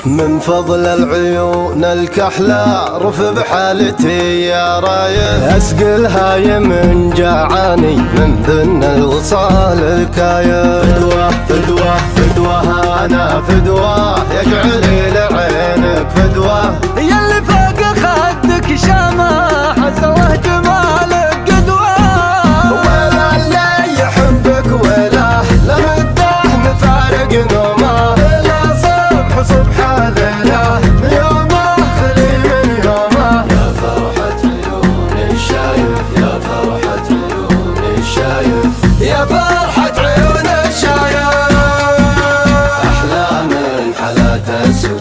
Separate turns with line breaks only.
من فضل العيون الكحلة رف بحالتي يا رايد، اسقلها يمن جعاني من ذن الوصال الكايد. فدوة فدوة فدوة انا فدوة يجعلي لعينك فدوة،
يلي فوق خدك شمع حز الله جمالك قدوة.
ولا اللي يحبك ولا لمده مفارق نومه، لا صبح صبح ليله يومه خلي من يومه. يا فرحة عيون الشايف يا فرحة عيون الشايف يا فرحة عيون الشايف، أحلى من حلا تسوى